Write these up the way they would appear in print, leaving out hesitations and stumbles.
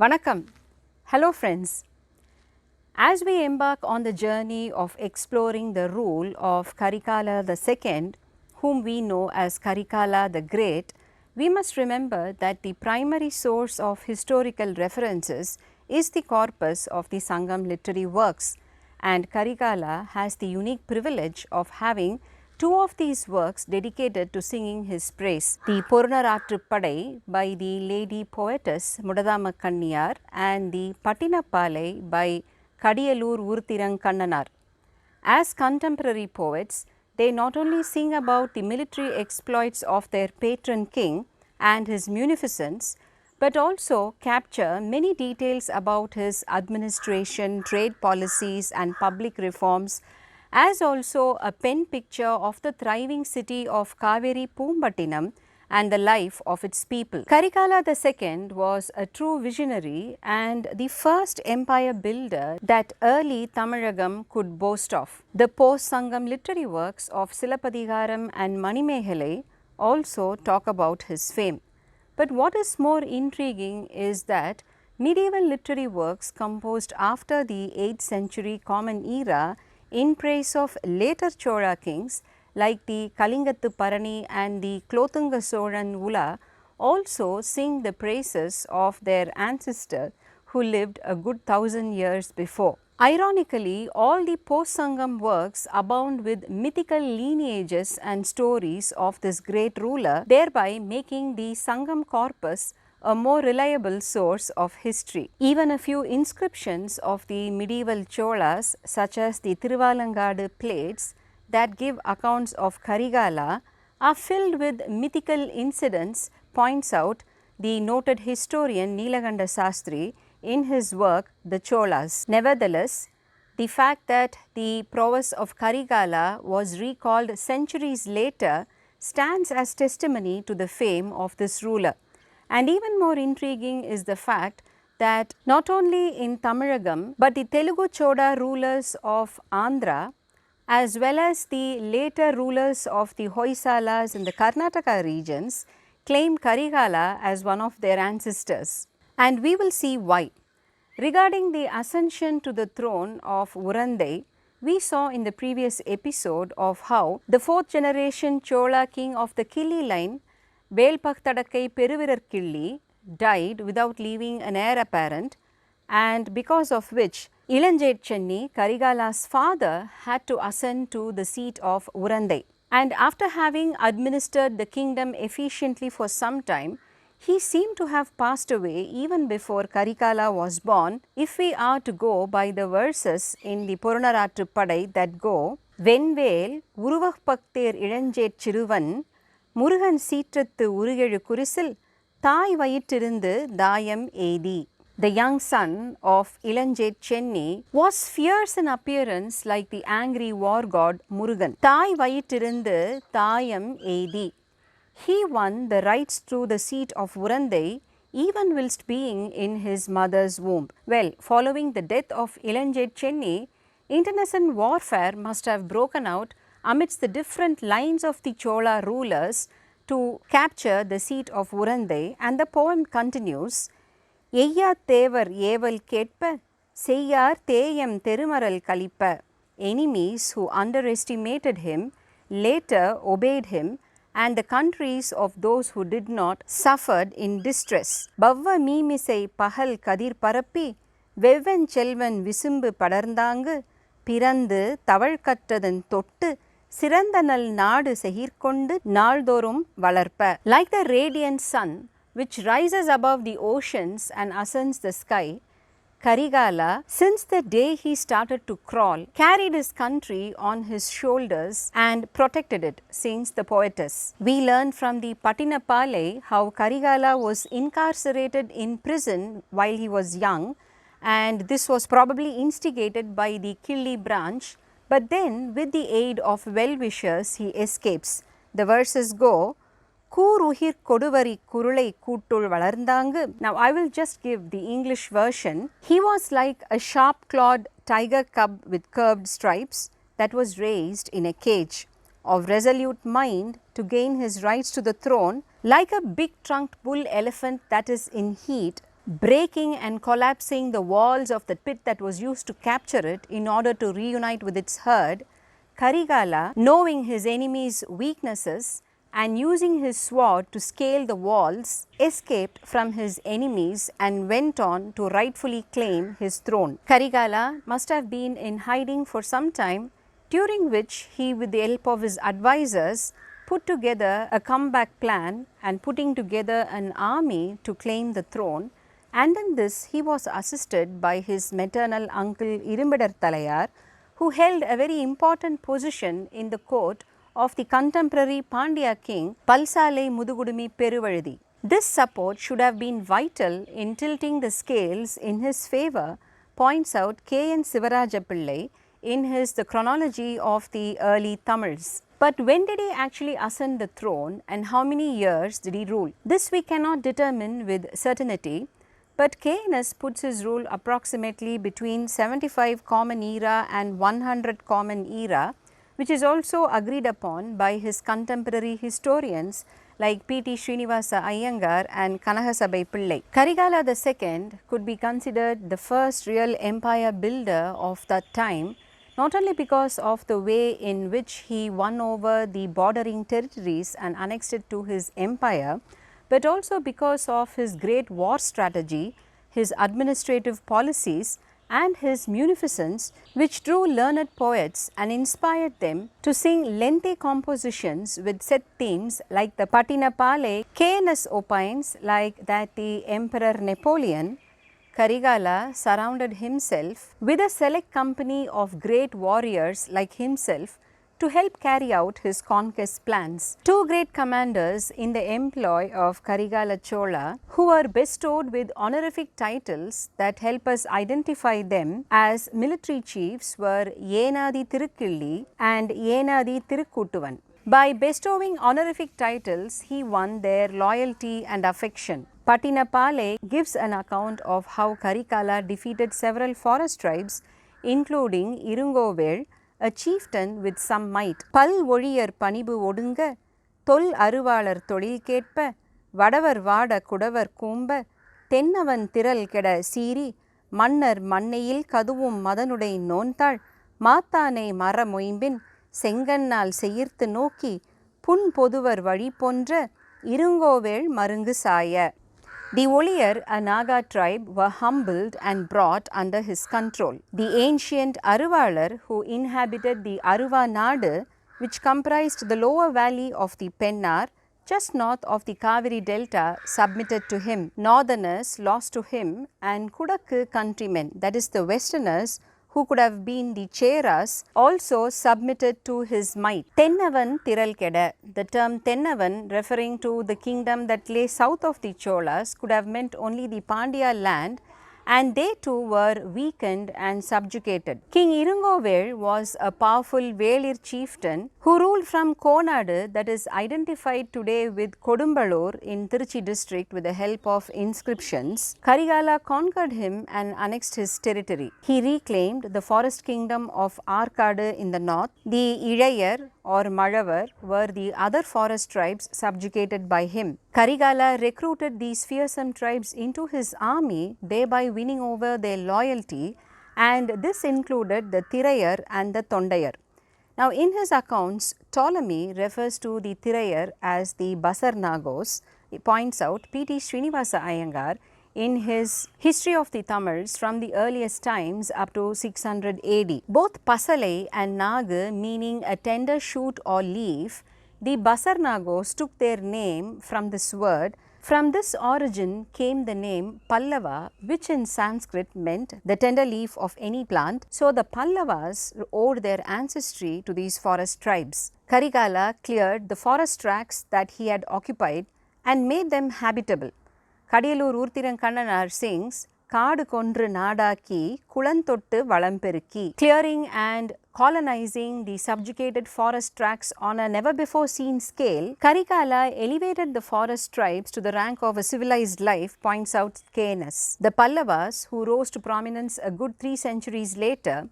Vanakkam. Hello friends. As we embark on the journey of exploring the rule of Karikala II, whom we know as Karikala the Great, we must remember that the primary source of historical references is the corpus of the Sangam literary works, and Karikala has the unique privilege of having two of these works dedicated to singing his praise. The Porunaratruppadai by the lady poetess Mudathama Kanniyar and the Patinappalai by Kadiyalur Urthirankannanar. As contemporary poets, they not only sing about the military exploits of their patron king and his munificence, but also capture many details about his administration, trade policies and public reforms, as also a pen picture of the thriving city of Kaveri Poombattinam and the life of its people. Karikala II was a true visionary and the first empire builder that early Tamilagam could boast of. The post-Sangam literary works of Silappatikaram and Manimekalai also talk about his fame. But what is more intriguing is that medieval literary works composed after the 8th century Common Era in praise of later Chola kings like the Kalingathu Parani and the Klothunga Solan Ula also sing the praises of their ancestor who lived a good 1000 years before. Ironically, all the post-Sangam works abound with mythical lineages and stories of this great ruler, thereby making the Sangam corpus a more reliable source of history. Even a few inscriptions of the medieval Cholas, such as the Thiruvalangadu plates that give accounts of Karikala, are filled with mythical incidents, points out the noted historian Nilakanda Sastri in his work The Cholas. Nevertheless, the fact that the prowess of Karikala was recalled centuries later stands as testimony to the fame of this ruler. And even more intriguing is the fact that not only in Tamilagam, but the Telugu Chola rulers of Andhra as well as the later rulers of the Hoysalas in the Karnataka regions claim Karikala as one of their ancestors. And we will see why. Regarding the ascension to the throne of Urandai, we saw in the previous episode of how the 4th generation Chola king of the Killi line, Velpaktadakkai Peruvirar Killi, died without leaving an heir apparent, and because of which Ilanjet Chenni, Karikala's father, had to ascend to the seat of Urandai. And after having administered the kingdom efficiently for some time, he seemed to have passed away even before Karikala was born, if we are to go by the verses in the Porunaratruppadai that go, Venvel Uruvakpakter Ilanjet Chiruvan Murugan Sitrathu Urugelu Kurisil Thai Vayittirundu Dayam Eidi. The young son of Ilanjet Chenni was fierce in appearance like the angry war god Murugan. Thai Vayittirundu Dayam Eidi. He won the rights to the seat of Urandai even whilst being in his mother's womb. Well, following the death of Ilanjet Chenni, internecine warfare must have broken out amidst the different lines of the Chola rulers to capture the seat of Urandai, and the poem continues, Eyya Thevar Yeval Ketpa, Seyyar Theyam Terumaral Kalipa. Enemies who underestimated him later obeyed him, and the countries of those who did not suffered in distress. Bavva Meemisai Pahal Kadir Parappi, Vevven Chelvan Visumbu Padarndangu, Pirandu Tavalkattadan Tottu, Sirandanal Nadu Sehirkondu Naldorum Valarpa. Like the radiant sun, which rises above the oceans and ascends the sky, Karikala, since the day he started to crawl, carried his country on his shoulders and protected it, sings the poetess. We learn from the Patinappalai how Karikala was incarcerated in prison while he was young, and this was probably instigated by the Killi branch, but then with the aid of well-wishers he escapes. The verses go, Kooruhir Koduvari Kurulai Kootul Valarndangu. Now I will just give the English version. He was like a sharp-clawed tiger cub with curved stripes that was raised in a cage, of resolute mind to gain his rights to the throne, like a big-trunked bull elephant that is in heat breaking and collapsing the walls of the pit that was used to capture it in order to reunite with its herd, Karikala, knowing his enemy's weaknesses and using his sword to scale the walls, escaped from his enemies and went on to rightfully claim his throne. Karikala must have been in hiding for some time, during which he, with the help of his advisors, put together a comeback plan and putting together an army to claim the throne, and in this he was assisted by his maternal uncle Irumbidar Talayar, who held a very important position in the court of the contemporary Pandya king Palsalai Mudugudumi Peruvazhi. This support should have been vital in tilting the scales in his favour, points out K.N. Sivaraja Pillai in his The Chronology of the Early Tamils. But when did he actually ascend the throne and how many years did he rule? This we cannot determine with certainty, but KNS puts his rule approximately between 75 Common Era and 100 Common Era, which is also agreed upon by his contemporary historians like P.T. Srinivasa Iyengar and Kanagasabai Pillai. Karikala II could be considered the first real empire builder of that time, not only because of the way in which he won over the bordering territories and annexed it to his empire, but also because of his great war strategy, his administrative policies and his munificence, which drew learned poets and inspired them to sing lengthy compositions with set themes like the Patinapale. KNS opines like that the Emperor Napoleon, Karikala, surrounded himself with a select company of great warriors like himself to help carry out his conquest plans. Two great commanders in the employ of Karikala Chola, who were bestowed with honorific titles that help us identify them as military chiefs, were Yenadi Tirukilli and Yenadi Tirukkutuvan. By bestowing honorific titles, he won their loyalty and affection. Patinapale gives an account of how Karikala defeated several forest tribes, including Irungovel, a chieftain with some might. Pal Oliyar Panibu Odunga, Tol Aruvalar Tolil Ketpa, Vadavar Vada Kudavar Kumba, Tennavan Tiral Keda Siri, Mannar Mannayil Kaduvum Madanudai Nontal, Matane Mara Moimbin, Sengannal Seyirthu Noki, Pun Poduvar Vadi Pondra, Irungovel Marungu Saya. The Oliyar, a Naga tribe, were humbled and brought under his control. The ancient Aruvalar, who inhabited the Aruva Nadu, which comprised the lower valley of the Pennar, just north of the Kaveri Delta, submitted to him. Northerners lost to him, and Kudakku countrymen, that is the westerners, who could have been the Cheras, also submitted to his might. Tennavan Tiralkeda, the term Tennavan referring to the kingdom that lay south of the Cholas, could have meant only the Pandya land, and they too were weakened and subjugated. King Irungovel was a powerful Velir chieftain who ruled from Konadu, that is identified today with Kodumbalur in Tiruchi district with the help of inscriptions. Karikala conquered him and annexed his territory. He reclaimed the forest kingdom of Arkadu in the north. The Ilayar or Malavar were the other forest tribes subjugated by him. Karikala recruited these fearsome tribes into his army, thereby winning over their loyalty, and this included the Tirayar and the Tondayar. Now, in his accounts, Ptolemy refers to the Tirayar as the Basar Nagos. He points out P.T. Srinivasa Iyengar in his History of the Tamils from the earliest times up to 600 AD. Both Pasalai and Naga, meaning a tender shoot or leaf, the Basar Nagos took their name from this word. From this origin came the name Pallava, which in Sanskrit meant the tender leaf of any plant. So the Pallavas owed their ancestry to these forest tribes. Karikala cleared the forest tracts that he had occupied and made them habitable. Kadiyalur Urthirankannanar sings, Kaadu Kondru Nadaki, Kulantottu Valamperukki, clearing and colonizing the subjugated forest tracts on a never before seen scale. Karikala elevated the forest tribes to the rank of a civilized life, points out KNS. The Pallavas, who rose to prominence a good 3 centuries later,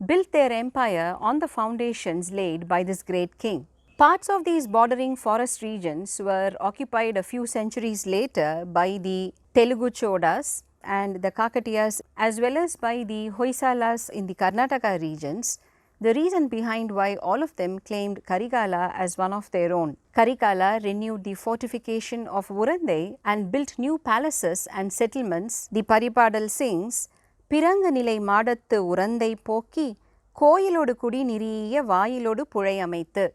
built their empire on the foundations laid by this great king. Parts of these bordering forest regions were occupied a few centuries later by the Telugu Cholas and the Kakatiyas, as well as by the Hoysalas in the Karnataka regions, the reason behind why all of them claimed Karikala as one of their own. Karikala renewed the fortification of Urandai and built new palaces and settlements. The Paripadal sings, Piranganilai Madathu Urandai Poki, Koyilodu Kudi Niriya Vayilodu Puzhai Amaithu.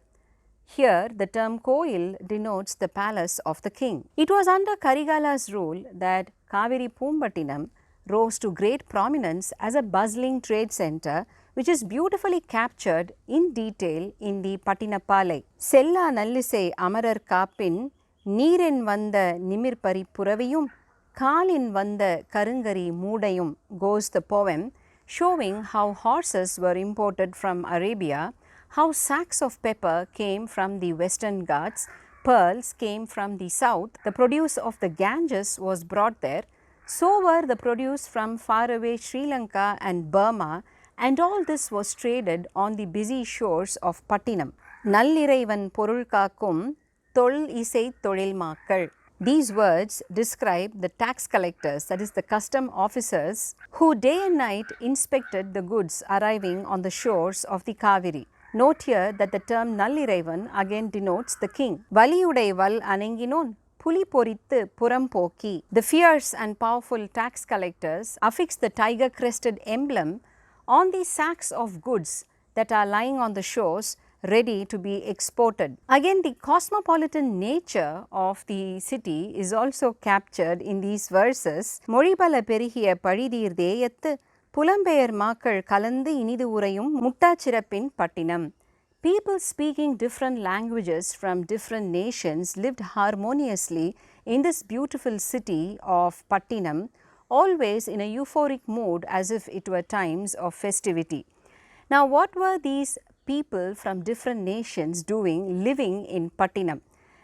Here, the term Koil denotes the palace of the king. It was under Karikala's rule that Kaveri Pumbattinam rose to great prominence as a bustling trade center, which is beautifully captured in detail in the Pattinappalai. Sella Nallisai Amarar Kappin, Neerin Vanda Nimirpari Puraviyum, Kaalin Vanda Karungari Moodayum goes the poem, showing how horses were imported from Arabia, how sacks of pepper came from the Western Ghats, pearls came from the south, the produce of the Ganges was brought there, so were the produce from faraway Sri Lanka and Burma, and all this was traded on the busy shores of Pattinam. Nalliraivan Porul Kaakkum, Tol Isai Tolil Makkal. These words describe the tax collectors, that is the custom officers, who day and night inspected the goods arriving on the shores of the Kaveri. Note here that the term Nalliraivan again denotes the king. Valiyudai Val Anenginon, Puli Porithu Puram Poki. The fierce and powerful tax collectors affix the tiger crested emblem on the sacks of goods that are lying on the shores ready to be exported. Again, the cosmopolitan nature of the city is also captured in these verses. Moribala Perihiya Padidir Deyathu Pulambeyar Makkal Kalandu Inidu Urayum Muttachirappin Pattinam. People speaking different languages from different nations lived harmoniously in this beautiful city of Pattinam, always in a euphoric mood as if it were times of festivity. Now, what were these people from different nations doing living in Pattinam?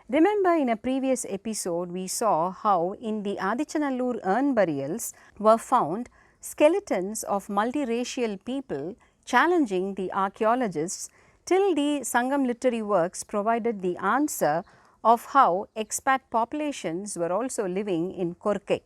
Remember, in a previous episode we saw how in the Adichanallur urn burials were found skeletons of multiracial people challenging the archaeologists, till the Sangam literary works provided the answer of how expat populations were also living in Korkai.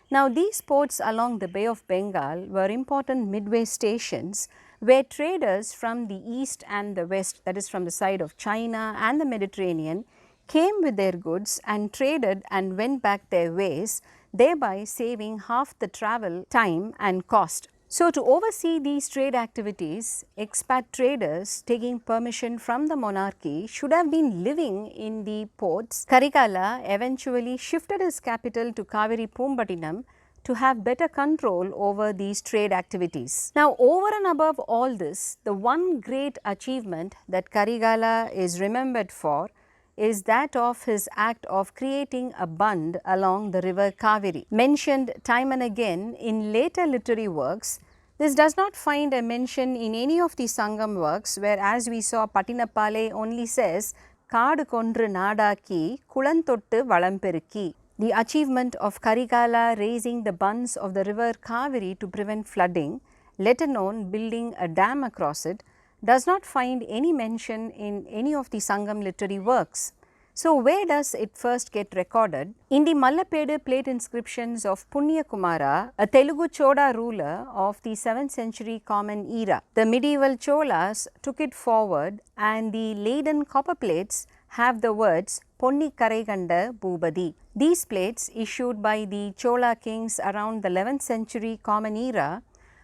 Now, these ports along the Bay of Bengal were important midway stations where traders from the east and the west, that is from the side of China and the Mediterranean, came with their goods and traded and went back their ways, thereby saving half the travel time and cost. So, to oversee these trade activities, expat traders taking permission from the monarchy should have been living in the ports. Karikala eventually shifted his capital to Kaveri Pumbattinam to have better control over these trade activities. Now, over and above all this, the one great achievement that Karikala is remembered for is that of his act of creating a bund along the river Kaveri. Mentioned time and again in later literary works, this does not find a mention in any of the Sangam works, where as we saw Pattinappalai only says, Kaadu Kondru Nadaki, Kulantottu Valamperukki. The achievement of Karikala raising the bunds of the river Kaveri to prevent flooding, let alone building a dam across it, does not find any mention in any of the Sangam literary works. So, where does it first get recorded? In the Mallapedu plate inscriptions of Punya Kumara, a Telugu Chola ruler of the 7th century Common Era. The medieval Cholas took it forward, and the Leiden copper plates have the words Ponni Karaiganda Bhubadi. These plates, issued by the Chola kings around the 11th century Common Era,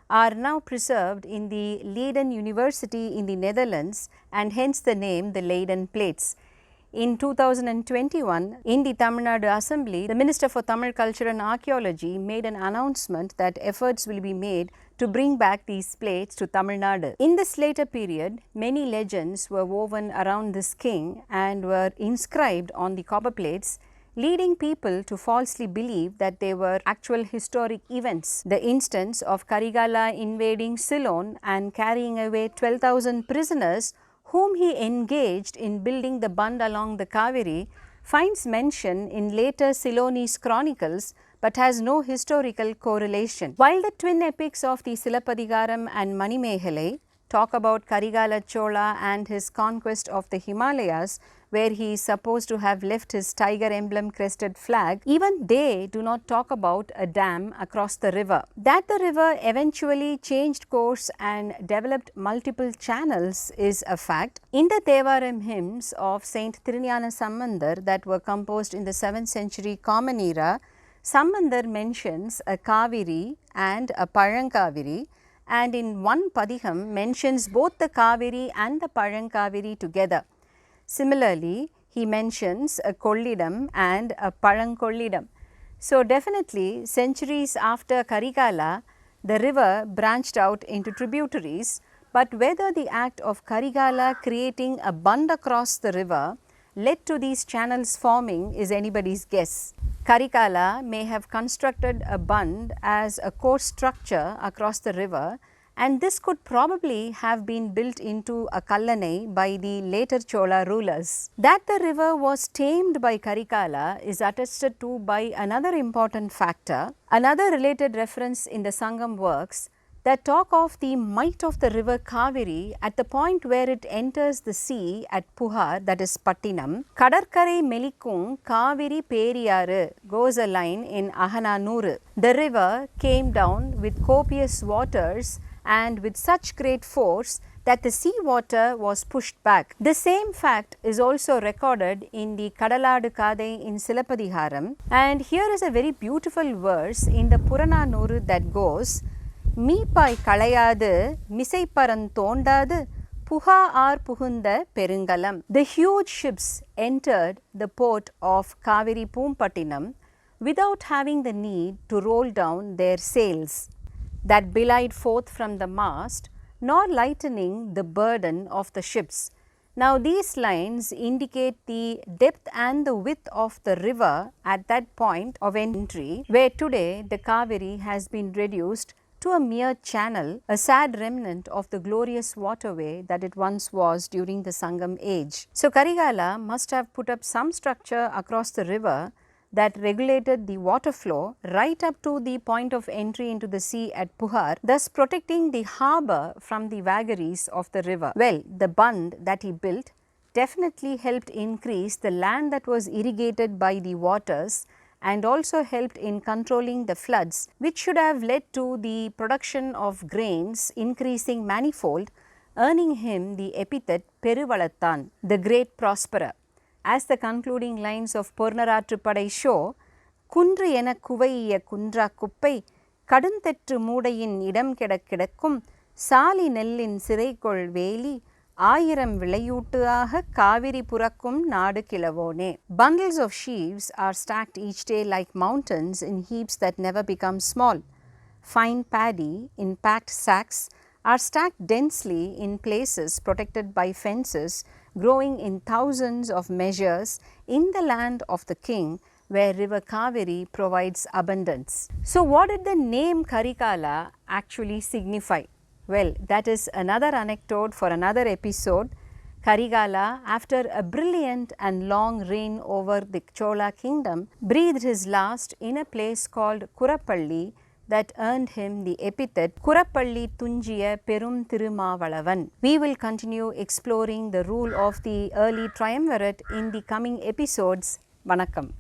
are now preserved in the Leiden University in the Netherlands, and hence the name the Leiden plates. In 2021, in the Tamil Nadu Assembly, the Minister for Tamil Culture and Archaeology made an announcement that efforts will be made to bring back these plates to Tamil Nadu. In this later period, many legends were woven around this king and were inscribed on the copper plates, leading people to falsely believe that they were actual historic events. The instance of Karikala invading Ceylon and carrying away 12,000 prisoners whom he engaged in building the bund along the Kaveri finds mention in later Ceylonese chronicles, but has no historical correlation. While the twin epics of the Silappadigaram and Manimehalai talk about Karikala Chola and his conquest of the Himalayas where he is supposed to have left his tiger emblem crested flag, even they do not talk about a dam across the river. That the river eventually changed course and developed multiple channels is a fact. In the Thevaram hymns of Saint Thiruniyana Sambandar that were composed in the 7th century Common Era, Sambandar mentions a Kaveri and a Palankaveri, and in one Padiham mentions both the Kaveri and the Palankaveri together. Similarly, he mentions a Kollidam and a Palankollidam. So, definitely centuries after Karikala, the river branched out into tributaries, but whether the act of Karikala creating a bund across the river led to these channels forming is anybody's guess. Karikala may have constructed a bund as a core structure across the river, and this could probably have been built into a kallanai by the later Chola rulers. That the river was tamed by Karikala is attested to by another important factor. Another related reference in the Sangam works that talk of the might of the river Kaveri at the point where it enters the sea at Puhar, that is Pattinam. Kadarkare Melikung Kaveri Periyaru goes a line in Ahananuru. The river came down with copious waters and with such great force that the sea water was pushed back. The same fact is also recorded in the Kadaladu Kadai in Silappadiharam, and here is a very beautiful verse in the Purananuru that goes, மீப்பாய் களையாது மிசைப்பரந் தோண்டாது புகா ஆர் புகுந்த பெருங்கலம். The huge ships entered the port of Kaveri Poompattinam without having the need to roll down their sails that belied forth from the mast, nor lightening the burden of the ships. Now, these lines indicate the depth and the width of the river at that point of entry, where today the Kaveri has been reduced to a mere channel, a sad remnant of the glorious waterway that it once was during the Sangam age. So, Karikala must have put up some structure across the river that regulated the water flow right up to the point of entry into the sea at Puhar, thus protecting the harbour from the vagaries of the river. Well, the bund that he built definitely helped increase the land that was irrigated by the waters and also helped in controlling the floods, which should have led to the production of grains increasing manifold, earning him the epithet Peruvalathan, the great prosperer. As the concluding lines of Pornaraற்றுப்படை show, குன்று என குவைய குன்றா குப்பை கடுந்தெற்று மூடையின் இடம் கிடக்கும் சாலி நெல்லின் சிறைகொள் வேலி ஆயிரம் விளையூட்டு ஆக காவிரி புறக்கும் நாடு கிளவோனே. Bundles of sheaves are stacked each day like mountains in heaps that never become small. Fine paddy in packed sacks are stacked densely in places protected by fences, growing in thousands of measures in the land of the king, where river Kaveri provides abundance. So, what did the name Karikala actually signify? Well, that is another anecdote for another episode. Karikala, after a brilliant and long reign over the Chola kingdom, breathed his last in a place called Kurapalli that earned him the epithet Kurapalli Tunjiya Perum Thirumavalavan. We will continue exploring the rule of the early triumvirate in the coming episodes. Vanakkam.